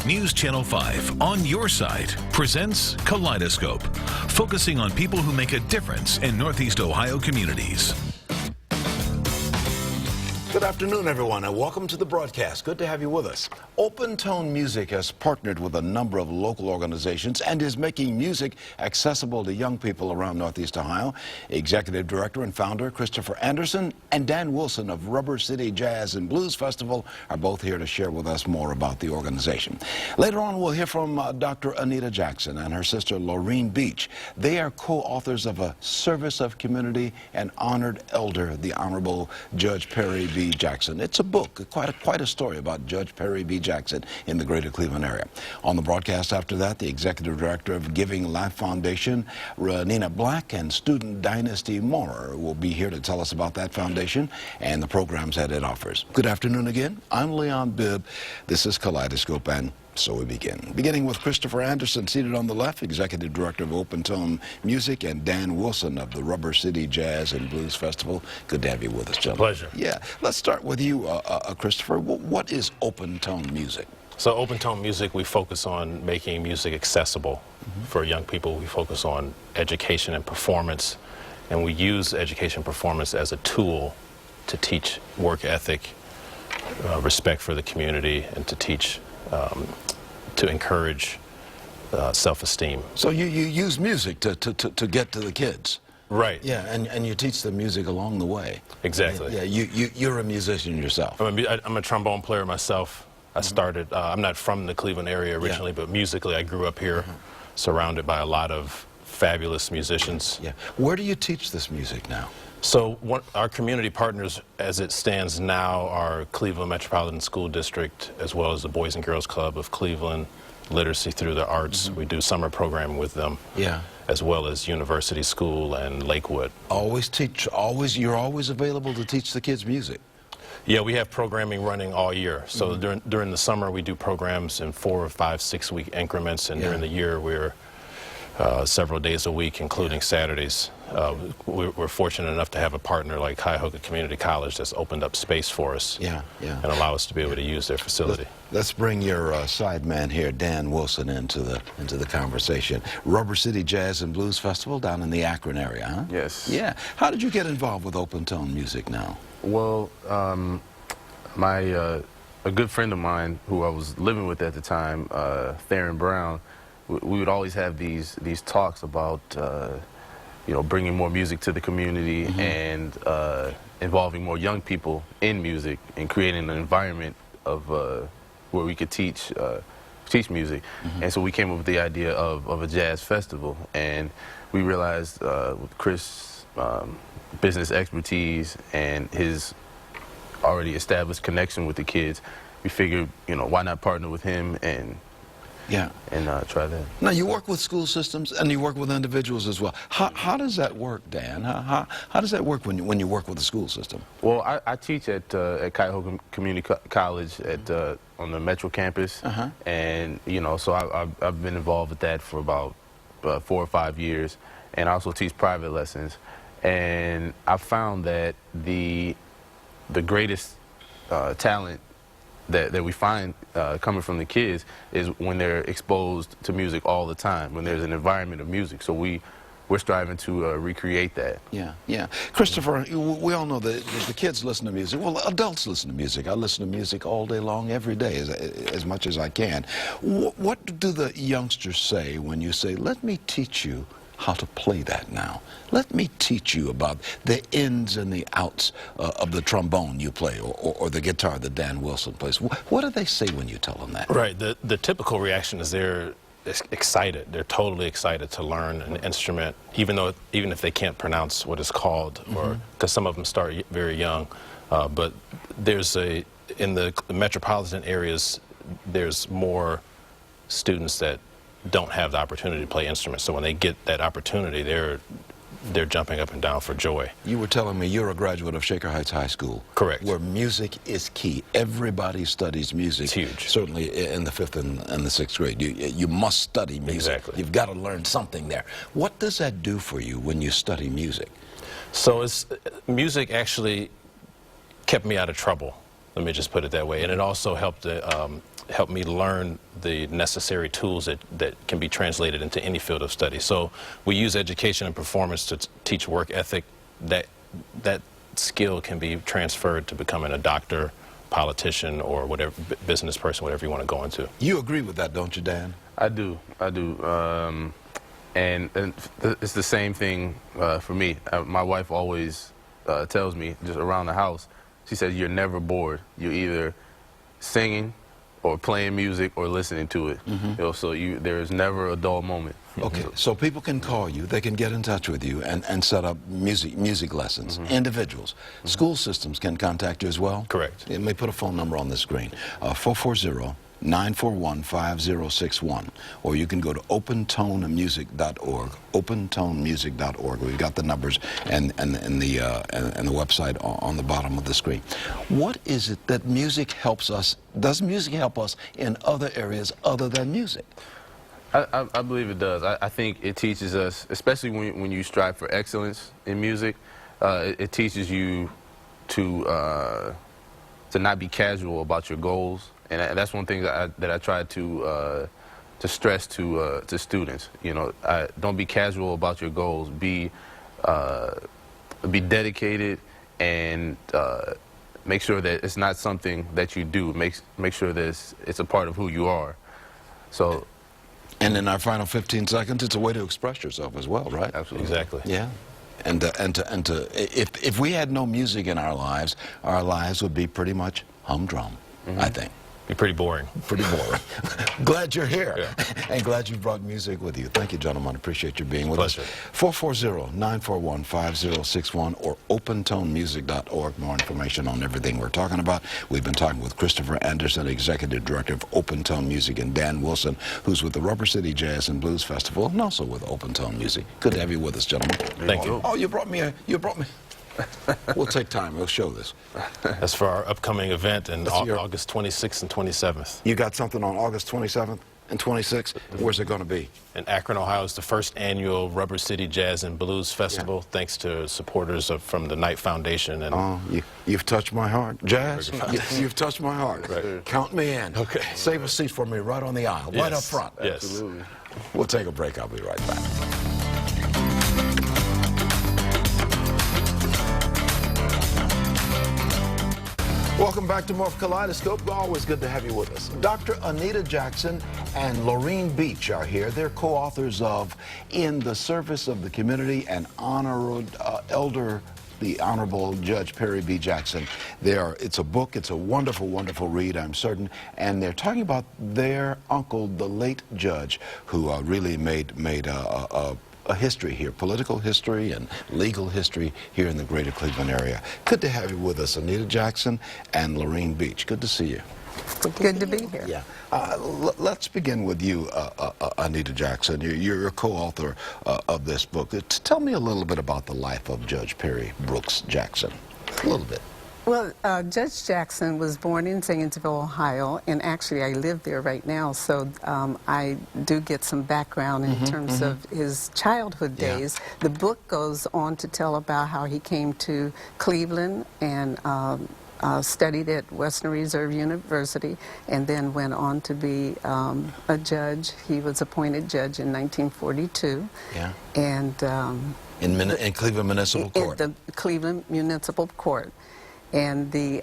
News Channel 5 on your site presents Kaleidoscope, focusing on people who make a difference in Northeast Ohio communities. Good afternoon, everyone, and welcome to the broadcast. Good to have you with us. Open Tone Music has partnered with a number of local organizations and is making music accessible to young people around Northeast Ohio. Executive Director and founder Christopher Anderson and Dan Wilson of Rubber City Jazz and Blues Festival are both here to share with us more about the organization. Later on, we'll hear from Dr. Anita Jackson and her sister Laureen Beach. They are co-authors of A Service of Community and Honored Elder, the Honorable Judge Perry B. Jackson. It's a book, quite a story about Judge Perry B. Jackson in the greater Cleveland area. On the broadcast after that, the Executive Director of Giving Life Foundation, Nina Black, and student Dynasty Moorer will be here to tell us about that foundation and the programs that it offers. Good afternoon again. I'm Leon Bibb. This is Kaleidoscope, and so we begin. Beginning with Christopher Anderson, seated on the left, Executive Director of Open Tone Music, and Dan Wilson of the Rubber City Jazz and Blues Festival. Good to have you with us, gentlemen. Pleasure. Yeah. Let's start with you, Christopher. What is Open Tone Music? So Open Tone Music, we focus on making music accessible for young people. We focus on education and performance, and we use education and performance as a tool to teach work ethic, respect for the community, and to teach to encourage self-esteem. So you use music to get to the kids. Right. Yeah, and you teach them music along the way. Exactly. Yeah, you're a musician yourself. I'm a trombone player myself. I started, I'm not from the Cleveland area originally, but musically I grew up here, surrounded by a lot of fabulous musicians. Yeah. Where do you teach this music now? So our community partners, as it stands now, are Cleveland Metropolitan School District, as well as the Boys and Girls Club of Cleveland, Literacy Through the Arts. We do summer programming with them, as well as University School and Lakewood. You're always available to teach the kids music. Yeah, we have programming running all year. So during the summer, we do programs in 4 or 5, 6 week increments, and during the year, we're several days a week, including Saturdays. We're fortunate enough to have a partner like Cuyahoga Community College that's opened up space for us and allow us to be able to use their facility. Let's bring your side man here, Dan Wilson, into the conversation. Rubber City Jazz and Blues Festival down in the Akron area, huh? Yes. Yeah. How did you get involved with Open Tone Music now? Well, a good friend of mine who I was living with at the time, Theron Brown, we would always have these talks about bringing more music to the community and involving more young people in music and creating an environment of where we could teach music. And so we came up with the idea of a jazz festival, and we realized with Chris' business expertise and his already established connection with the kids, we figured, why not partner with him and try that. Now, you work with school systems and you work with individuals as well. How does that work, Dan? How does that work when you work with the school system? Well, I teach at Cuyahoga Community College on the Metro campus, and so I've been involved with that for about 4 or 5 years, and I also teach private lessons. And I found that the greatest talent that we find coming from the kids is when they're exposed to music all the time, when there's an environment of music. So we're striving to recreate that. Yeah. Christopher, we all know that the kids listen to music. Well, adults listen to music. I listen to music all day long, every day, as much as I can. What do the youngsters say when you say, let me teach you how to play that now? Let me teach you about the ins and the outs of the trombone you play or the guitar that Dan Wilson plays. What do they say when you tell them that? Right. The typical reaction is they're excited. They're totally excited to learn an instrument, even if they can't pronounce what it's called, or because some of them start very young. But in the metropolitan areas, there's more students that don't have the opportunity to play instruments. So when they get that opportunity, they're jumping up and down for joy. You were telling me you're a graduate of Shaker Heights High School. Correct. Where music is key. Everybody studies music. It's huge. Certainly in the 5th and the 6th grade. You must study music. Exactly. You've got to learn something there. What does that do for you when you study music? So music actually kept me out of trouble. Let me just put it that way. And it also helped helped me learn the necessary tools that can be translated into any field of study. So we use education and performance to teach work ethic. That skill can be transferred to becoming a doctor, politician, or whatever, business person, whatever you want to go into. You agree with that, don't you, Dan? I do. And it's the same thing for me. My wife always tells me, just around the house, she says, you're never bored. You're either singing or playing music or listening to it. You know, so there is never a dull moment. Okay, so people can call you, they can get in touch with you and set up music lessons. Individuals. School systems can contact you as well? Correct. Let me put a phone number on the screen. 440-941-5061. Or you can go to opentonemusic.org. Opentonemusic.org. We've got the numbers and the website on the bottom of the screen. What is it that music helps us? Does music help us in other areas other than music? I believe it does. I think it teaches us, especially when you strive for excellence in music, it teaches you to not be casual about your goals, and that's one thing that I try to stress to students. You know, don't be casual about your goals. Be dedicated, and make sure that it's not something that you do. Make sure that it's a part of who you are. So. And in our final 15 seconds, it's a way to express yourself as well, right? Absolutely. Exactly. Yeah. If we had no music in our lives would be pretty much humdrum, I think. Be pretty boring. Pretty boring. Glad you're here. Yeah. And glad you brought music with you. Thank you, gentlemen. Appreciate you being with Pleasure. us. 440-941-5061 or opentonemusic.org. More information on everything we're talking about. We've been talking with Christopher Anderson, Executive Director of Open Tone Music, and Dan Wilson, who's with the Rubber City Jazz and Blues Festival and also with Open Tone Music. Good to have you with us, gentlemen. Thank you. Oh, you brought me. We'll take time. We'll show this. That's for our upcoming event in That's your- August 26th and 27th. You got something on August 27th and 26th? Where's it going to be? In Akron, Ohio, is the first annual Rubber City Jazz and Blues Festival, thanks to supporters from the Knight Foundation. And Oh, you've touched my heart. Jazz, you've touched my heart. Right. Count me in. Okay. Save a seat for me right on the aisle, right up front. Yes. Absolutely. We'll take a break. I'll be right back. Welcome back to more of Kaleidoscope. Always good to have you with us. Dr. Anita Jackson and Lorene Beach are here. They're co-authors of In the Service of the Community and the Honorable Judge Perry B. Jackson. It's a book. It's a wonderful, wonderful read, I'm certain. And they're talking about their uncle, the late judge, who really made a history here, political history and legal history here in the greater Cleveland area. Good to have you with us, Anita Jackson and Lorene Beach. Good to see you. Good to be here. Yeah. Let's begin with you, Anita Jackson. You're a co-author of this book. Tell me a little bit about the life of Judge Perry Brooks Jackson. A little bit. Well, Judge Jackson was born in Zanesville, Ohio, and actually I live there right now, so I do get some background in terms of his childhood days. The book goes on to tell about how he came to Cleveland and studied at Western Reserve University and then went on to be a judge. He was appointed judge in 1942. Yeah. And In Cleveland Municipal Court. In the Cleveland Municipal Court. And the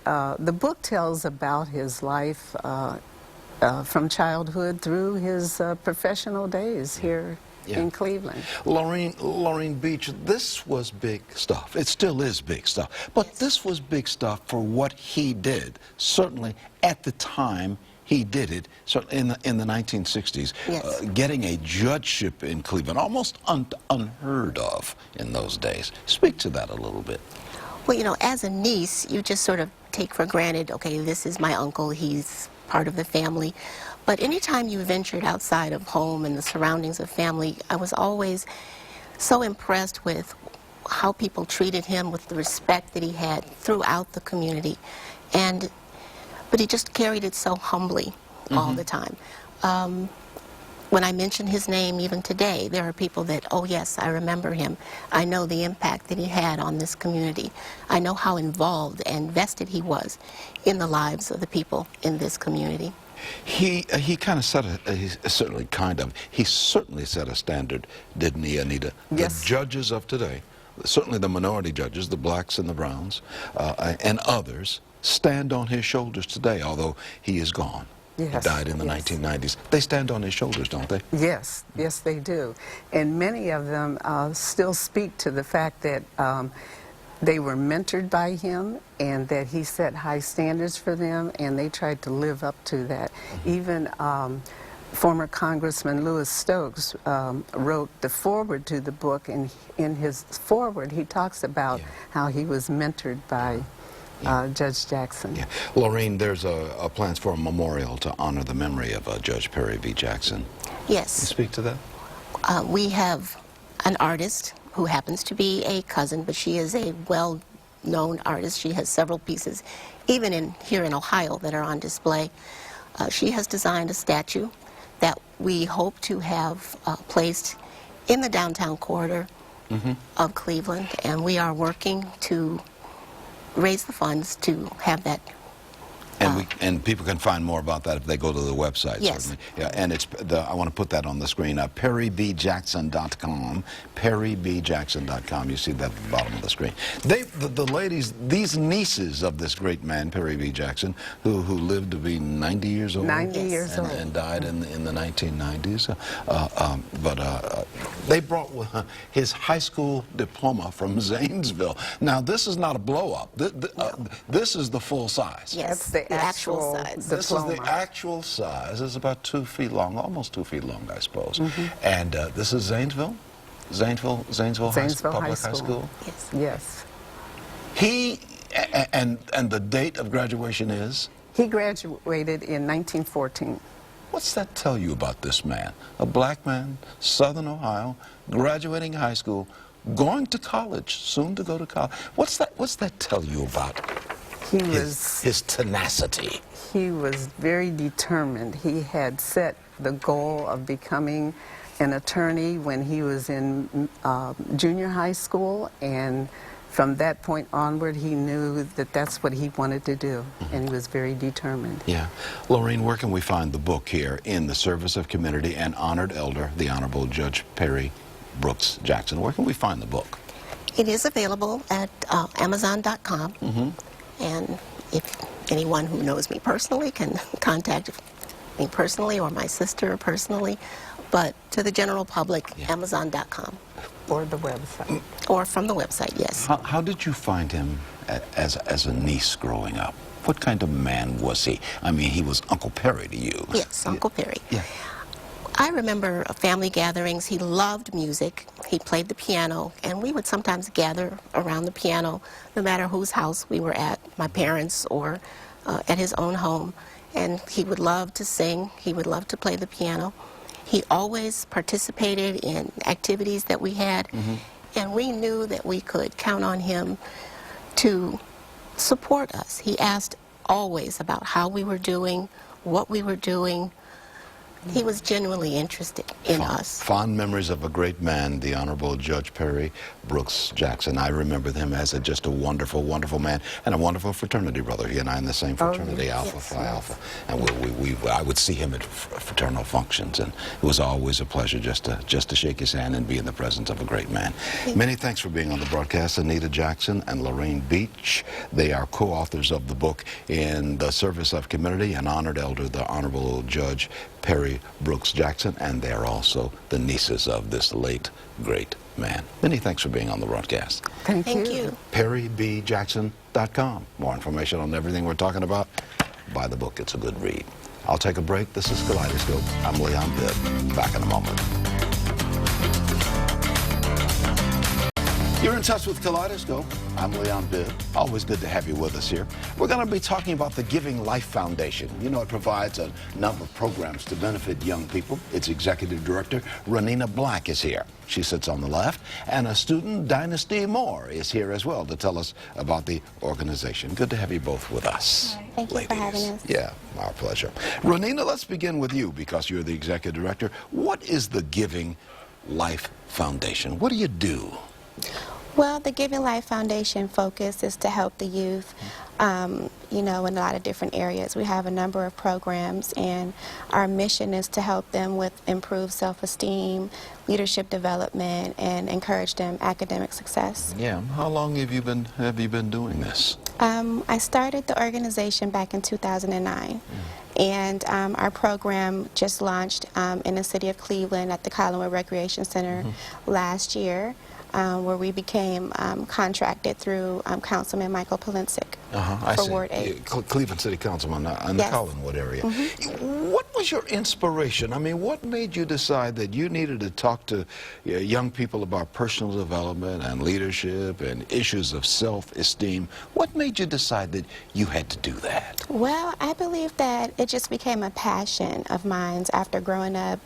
book tells about his life from childhood through his professional days here in Cleveland. Lorene Beach, this was big stuff. It still is big stuff. But this was big stuff for what he did, certainly at the time he did it, certainly in the 1960s. Yes. Getting a judgeship in Cleveland, almost unheard of in those days. Speak to that a little bit. Well, you know, as a niece, you just sort of take for granted, okay, this is my uncle, he's part of the family. But anytime you ventured outside of home and the surroundings of family, I was always so impressed with how people treated him, with the respect that he had throughout the community. But he just carried it so humbly all the time. When I mention his name even today, there are people that, oh yes, I remember him. I know the impact that he had on this community. I know how involved and vested he was in the lives of the people in this community. He kind of set he certainly set a standard, didn't he, Anita? Yes. The judges of today, certainly the minority judges, the blacks and the browns, and others, stand on his shoulders today, although he is gone. Yes. He died in the 1990s. They stand on his shoulders, don't they? Yes, yes, they do. And many of them still speak to the fact that they were mentored by him and that he set high standards for them, and they tried to live up to that. Even former Congressman Louis Stokes wrote the foreword to the book, and in his foreword he talks about how he was mentored by Judge Jackson. Yeah. Lorraine, there's a plans for a memorial to honor the memory of Judge Perry V. Jackson. Yes. Can you speak to that? We have an artist who happens to be a cousin, but she is a well-known artist. She has several pieces, even here in Ohio, that are on display. She has designed a statue that we hope to have placed in the downtown corridor of Cleveland, and we are working to raise the funds to have that. And people can find more about that if they go to the website. Yes. Certainly. Yeah, and I want to put that on the screen. PerryBJackson.com. PerryBJackson.com. You see that at the bottom of the screen. The ladies, these nieces of this great man, Perry V. Jackson, who lived to be 90 years old. 90 years old. And died in the 1990s. They brought his high school diploma from Zanesville. Now, this is not a blow-up. This is the full size. Yes, That's the actual size. This is the actual size. It's about 2 feet long, almost 2 feet long, I suppose. And this is Zanesville? Zanesville Public High School? Yes. Yes. He, and the date of graduation is? He graduated in 1914. What's that tell you about this man? A black man, Southern Ohio, graduating high school, going to college, soon to go to college. What's that tell you about his tenacity? He was very determined. He had set the goal of becoming an attorney when he was in junior high school, and from that point onward he knew that that's what he wanted to do, and he was very determined. Yeah. Lorraine, where can we find the book here in the service of community and honored elder, the Honorable Judge Perry Brooks Jackson? Where can we find the book? It is available at Amazon.com. And if anyone who knows me personally can contact me personally or my sister personally, but to the general public, Amazon.com. Or the website. Or from the website, yes. How did you find him as a niece growing up? What kind of man was he? I mean, he was Uncle Perry to you. Yes, Uncle Perry. Yeah. I remember family gatherings. He loved music. He played the piano, and we would sometimes gather around the piano, no matter whose house we were at, my parents' or at his own home. And he would love to sing. He would love to play the piano. He always participated in activities that we had, and we knew that we could count on him to support us. He asked always about how we were doing, what we were doing. He was genuinely interested in us. Fond memories of a great man, the Honorable Judge Perry Brooks Jackson. I remember him as just a wonderful, wonderful man and a wonderful fraternity brother. He and I in the same fraternity, Alpha Phi Alpha. And I would see him at fraternal functions, and it was always a pleasure just to shake his hand and be in the presence of a great man. Many thanks for being on the broadcast, Anita Jackson and Lorraine Beach. They are co-authors of the book In the Service of Community, and honored elder, the Honorable Judge Perry Brooks Jackson, and they're also the nieces of this late, great man. Many thanks for being on the broadcast. Thank Thank you. you. PerryBJackson.com. More information on everything we're talking about. Buy the book. It's a good read. I'll take a break. This is Kaleidoscope. I'm Leon Bibb. Back in a moment. You're in touch with Kaleidoscope. I'm Leon Bibb. Always good to have you with us here. We're going to be talking about the Giving Life Foundation. You know, it provides a number of programs to benefit young people. Its executive director, Renina Black, is here. She sits on the left. And a student, Dynasty Moore, is here as well to tell us about the organization. Good to have you both with us. Hi. Thank you for having us. Yeah, our pleasure. Renina, let's begin with you because you're the executive director. What is the Giving Life Foundation? What do you do? Well, the Giving Life Foundation focus is to help the youth, you know, in a lot of different areas. We have a number of programs, and our mission is to help them with improved self-esteem, leadership development, and encourage them academic success. Yeah. How long have you been doing this? I started the organization back in 2009. And our program just launched in the city of Cleveland at the Collinwood Recreation Center last year, where we became contracted through Councilman Michael Polincic for Ward 8. Cleveland City Councilman in the Collinwood area. What was your inspiration? I mean, what made you decide that you needed to talk to young people about personal development and leadership and issues of self-esteem? What made you decide that you had to do that? Well, I believe that it just became a passion of mine after growing up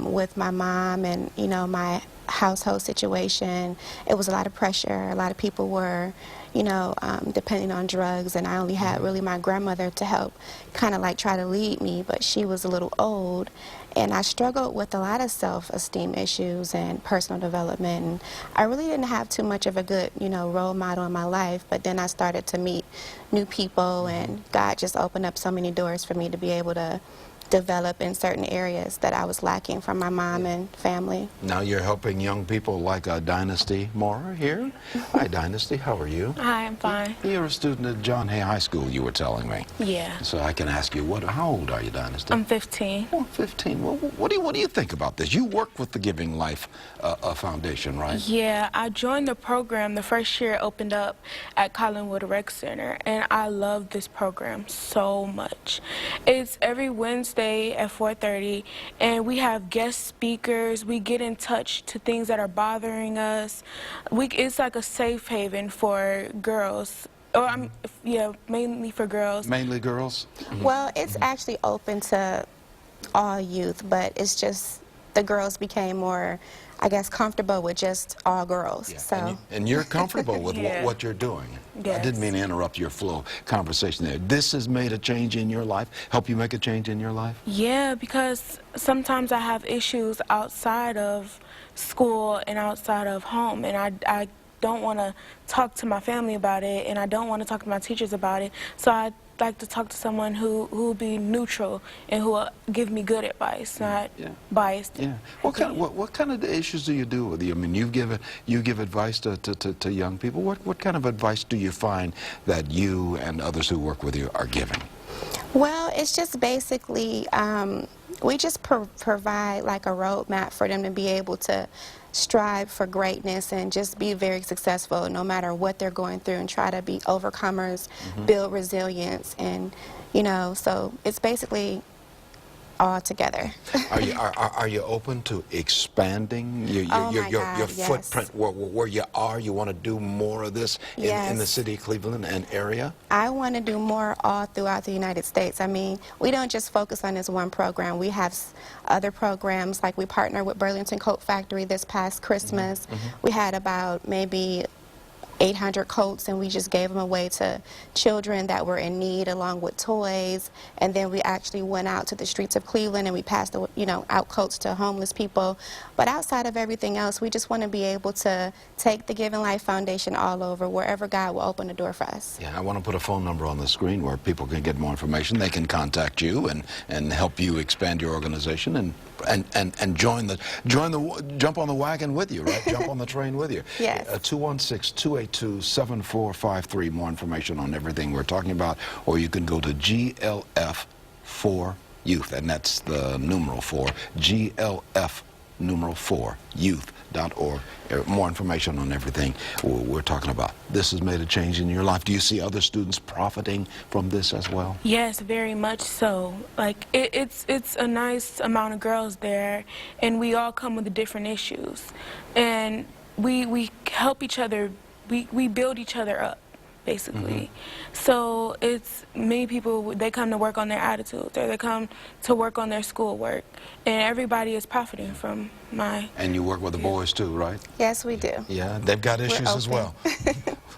with my mom and, you know, my household situation. It was a lot of pressure. A lot of people were, you know, depending on drugs, and I only had really my grandmother to help kind of like try to lead me, but she was a little old, and I struggled with a lot of self-esteem issues and personal development, and I really didn't have too much of a good, you know, role model in my life. But then I started to meet new people, and God just opened up so many doors for me to be able to develop in certain areas that I was lacking from my mom and family. Now you're helping young people like Dynasty Mora here. Hi, Dynasty. How are you? Hi, I'm fine. You're a student at John Hay High School, you were telling me. Yeah. So I can ask you, how old are you, Dynasty? I'm 15. Oh, 15. Well, what do you think about this? You work with the Giving Life Foundation, right? Yeah, I joined the program the first year it opened up at Collinwood Rec Center, and I love this program so much. It's every Wednesday at 4:30, and we have guest speakers. We get in touch to things that are bothering us. It's like a safe haven for girls. Or yeah, mainly for girls. Mainly girls? Well, it's actually open to all youth, but it's just the girls became more, I guess, comfortable with just all girls. Yeah. So. And you're comfortable with Yeah. what you're doing. Yes. I didn't mean to interrupt your flow conversation there. This has made a change in your life? Help you make a change in your life? Yeah, because sometimes I have issues outside of school and outside of home, and I don't want to talk to my family about it, and I don't want to talk to my teachers about it. So I like to talk to someone who will be neutral and who will give me good advice, not biased. Yeah. What kind of issues do you do with you? I mean, you give advice to young people. What kind of advice do you find that you and others who work with you are giving? Well, it's just basically, we just provide like a roadmap for them to be able to strive for greatness and just be very successful no matter what they're going through, and try to be overcomers, build resilience, and, you know, so it's basically all together. Are you open to expanding your yes. footprint where you are? You want to do more of this in the city of Cleveland and area? I want to do more all throughout the United States. I mean, we don't just focus on this one program. We have other programs, like we partnered with Burlington Coat Factory this past Christmas. We had about maybe 800 coats, and we just gave them away to children that were in need, along with toys. And then we actually went out to the streets of Cleveland and we passed, out coats to homeless people. But outside of everything else, we just want to be able to take the Giving Life Foundation all over, wherever God will open the door for us. Yeah, I want to put a phone number on the screen where people can get more information. They can contact you and help you expand your organization and jump on the wagon with you, right? Jump on the train with you. Yes. 216-282-7453. More information on everything we're talking about, or you can go to GLF4 Youth, and that's the numeral 4, GLF4 Youth.org. More information on everything we're talking about. This has made a change in your life. Do you see other students profiting from this as well? Yes, very much so. Like, it's a nice amount of girls there, and we all come with different issues. And we help each other, we build each other up, basically. So it's many people, they come to work on their attitudes, or they come to work on their schoolwork, and everybody is profiting from my... And you work with the boys too, right? Yes, we do. Yeah, they've got issues as well.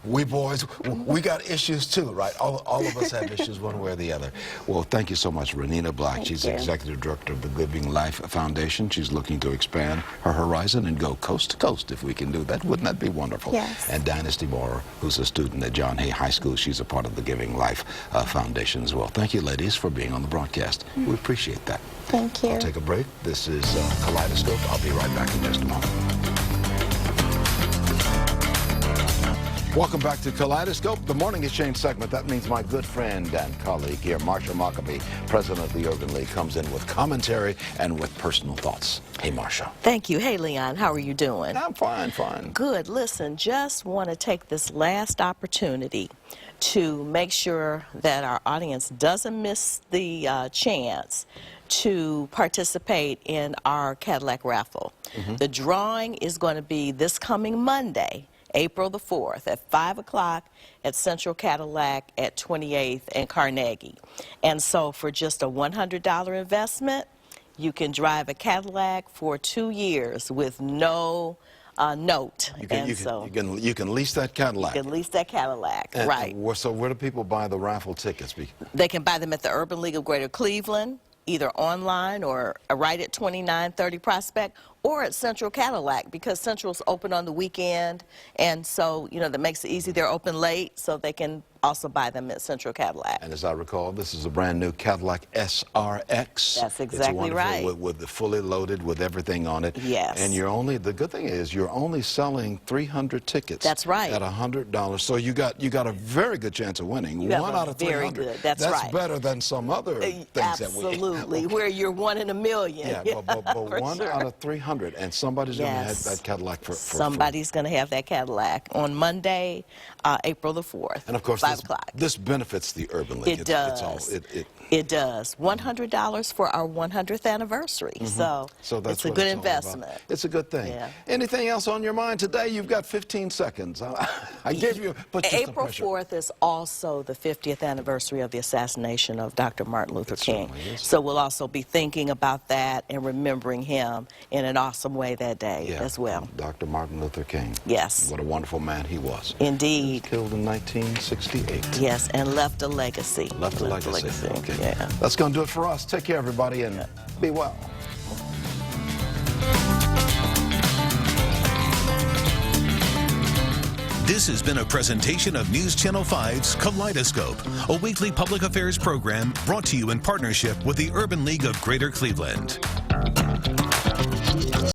we boys, we got issues too, right? All of us have issues one way or the other. Well, thank you so much, Renina Black. Thank She's you. Executive Director of the Living Life Foundation. She's looking to expand her horizon and go coast to coast if we can do that. Wouldn't that be wonderful? Yes. And Dynasty Moore, who's a student at John Hay High School. She's a part of the Giving Life Foundation as well. Thank you, ladies, for being on the broadcast. We appreciate that. Thank you. I'll take a break. This is Kaleidoscope. I'll be right back in just a moment. Welcome back to Kaleidoscope, the Morning Exchange segment. That means my good friend and colleague here, Marsha Mockabee, president of the Urban League, comes in with commentary and with personal thoughts. Hey, Marsha. Thank you. Hey, Leon. How are you doing? I'm fine, fine. Good. Listen, just want to take this last opportunity to make sure that our audience doesn't miss the chance to participate in our Cadillac raffle. The drawing is going to be this coming Monday, April the 4th at 5 o'clock at Central Cadillac at 28th and Carnegie. And so for just a $100 investment, you can drive a Cadillac for 2 years with no note. You can lease that Cadillac. You can lease that Cadillac, And right. So where do people buy the raffle tickets? They can buy them at the Urban League of Greater Cleveland, either online or right at 2930 Prospect, or at Central Cadillac, because Central's open on the weekend, and so, you know, that makes it easy. They're open late, so they can also buy them at Central Cadillac. And as I recall, this is a brand new Cadillac SRX. That's exactly it's wonderful, right. With the fully loaded, with everything on it. Yes. And the good thing is you're only selling 300 tickets. That's right. At $100. So you got a very good chance of winning. You have One out of 300. very good. That's right. That's better than some other things Absolutely, that we where you're 1 in a million. Yeah, but For one sure. out of 300, and somebody's going to have Yes. that Cadillac for Somebody's going to have that Cadillac on Monday, April the 4th, And of course, 5 o'clock. this benefits the Urban League. It does. It does. $100 for our 100th anniversary. So that's it's a what good it's all about. investment. It's a good thing. Yeah. Anything else on your mind today? You've got 15 seconds. I gave you, put you some April pressure. 4th is also the 50th anniversary of the assassination of Dr. Martin Luther King. certainly is. So we'll also be thinking about that and remembering him in an awesome way that day as well. Dr. Martin Luther King. Yes. What a wonderful man he was. Indeed. Killed in 1968. Yes, and left a legacy. Left a legacy. Okay. Yeah. That's going to do it for us. Take care, everybody, and be well. This has been a presentation of News Channel 5's Kaleidoscope, a weekly public affairs program brought to you in partnership with the Urban League of Greater Cleveland.